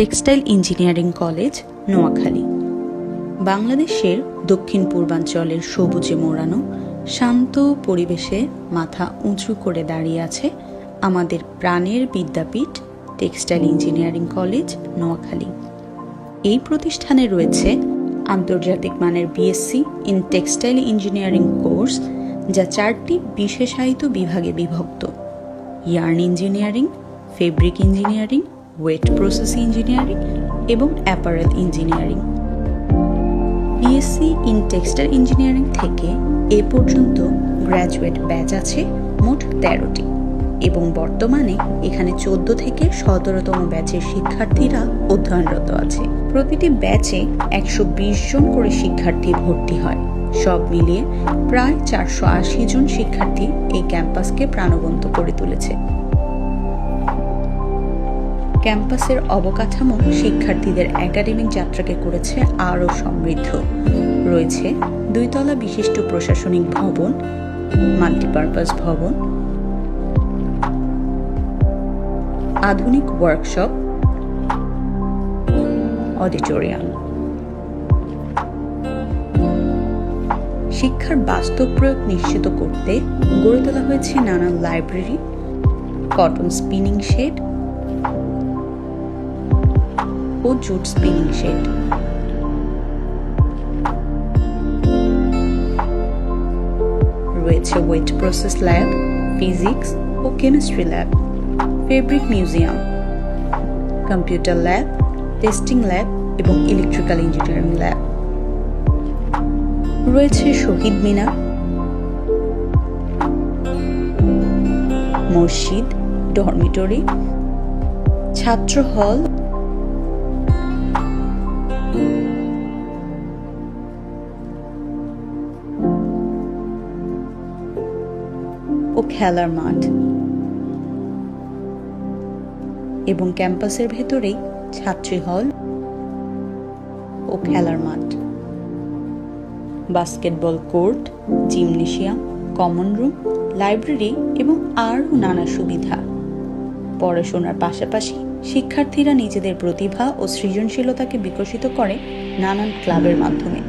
Textile engineering college, Noakhali. বাংলাদেশের দক্ষিণ পূর্বাঞ্চলের সবুজে মোড়ানো শান্ত পরিবেশে মাথা উঁচু করে দাঁড়িয়ে আছে আমাদের প্রাণের বিদ্যাপীঠ টেক্সটাইল ইঞ্জিনিয়ারিং কলেজ, নোয়াখালী। এই প্রতিষ্ঠানে রয়েছে আন্তর্জাতিক মানের BSc in textile engineering course, যা 4টি বিশেষায়িত বিভাগে বিভক্ত: yarn engineering, fabric engineering, wet process engineering এবং apparel engineering. BSc in textile engineering থেকে এ পর্যন্ত গ্র্যাজুয়েট ব্যাচ আছে মোট 13টি এবং বর্তমানে এখানে 14 থেকে 17তম ব্যাচের শিক্ষার্থীরা অধ্যয়নরত আছে। প্রতিটি ব্যাচে 120 জন করে শিক্ষার্থী ভর্তি হয়। সব মিলিয়ে প্রায় 480 জন শিক্ষার্থী এই ক্যাম্পাসকে প্রাণবন্ত করে তুলেছে। ক্যাম্পাসের অবকাঠামো শিক্ষার্থীদের একাডেমিক যাত্রাকে করেছে আরও সমৃদ্ধ। রয়েছে 2 তলা বিশিষ্ট প্রশাসনিক ভবন, মাল্টিপারপাস ভবন, আধুনিক ওয়ার্কশপ, অডিটোরিয়াম। শিক্ষার বাস্তব প্রয়োগ নিশ্চিত করতে গড়ে তোলা হয়েছে নানান লাইব্রেরি, কটন স্পিনিং শেড ও জুট স্পিনিং শেড। রয়েছে ওয়েট প্রসেস ল্যাব, ফিজিক্স ও chemistry lab, fabric museum, computer lab, testing lab এবং ইলেকট্রিক্যাল ইঞ্জিনিয়ারিং ল্যাব। রয়েছে শহীদ মিনার, মসজিদ, ডরমিটরি, ছাত্র হল ও খেলার মাঠ। এবং ক্যাম্পাসের ভেতরেই ছাত্রী হল ও খেলার মাঠ, basketball court, gymnasium, common room, library এবং আরও নানা সুবিধা। পড়াশোনার পাশাপাশি শিক্ষার্থীরা নিজেদের প্রতিভা ও সৃজনশীলতাকে বিকশিত করে নানান ক্লাবের মাধ্যমে।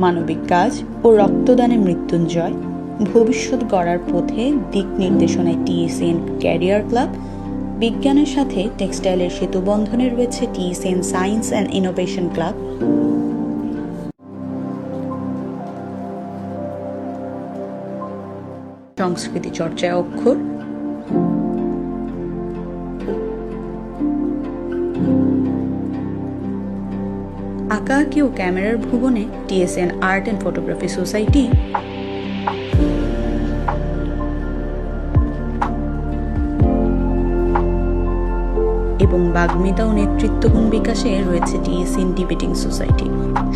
মানবিক কাজ ও রক্তদানে মৃত্যুঞ্জয়, ভবিষ্যৎ গড়ার পথে দিক নির্দেশনায় টিএসএন ক্যারিয়ার ক্লাব, বিজ্ঞানের সাথে টেক্সটাইলের সেতু বন্ধনে রয়েছে টিএসএন সায়েন্স অ্যান্ড ইনোভেশন ক্লাব। সংস্কৃতি চর্চায় অক্ষর, আঁকাআঁকি ও ক্যামেরার ভুবনে টিএসএন আর্ট অ্যান্ড ফটোগ্রাফি সোসাইটি, এবং বাগ্মিতা ও নেতৃত্বগুণ বিকাশে রয়েছে টিএসএন ডিবেটিং সোসাইটি।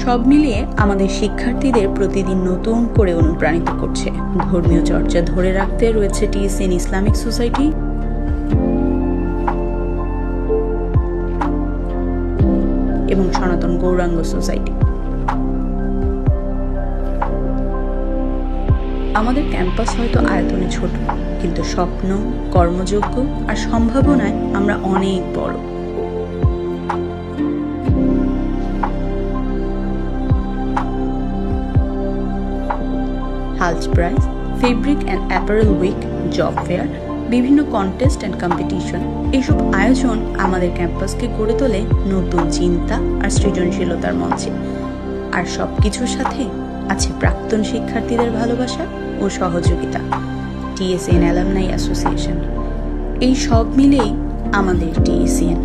সব মিলিয়ে আমাদের শিক্ষার্থীদের প্রতিদিন নতুন করে অনুপ্রাণিত করছে। ধর্মীয় চর্চা ধরে রাখতে রয়েছে টিএসএন ইসলামিক সোসাইটি এবং সনাতন গৌরাঙ্গ সোসাইটি। আমাদের ক্যাম্পাস হয়তো আয়তনে ছোট, কিন্তু স্বপ্ন, কর্মযোগ্য আর সম্ভাবনায় আমরা অনেক বড়। Halt prize, fabric and apparel week, job fair, বিভিন্ন কন্টেস্ট অ্যান্ড কম্পিটিশন, এসব আয়োজন আমাদের ক্যাম্পাসকে গড়ে তোলে নতুন চিন্তা আর সৃজনশীলতার মঞ্চে। আর সবকিছুর সাথে আছে প্রাক্তন শিক্ষার্থীদের ভালোবাসা ও সহযোগিতা, টিএসএন অ্যালামনাই অ্যাসোসিয়েশন। এই সব মিলেই আমাদের টিএসএন।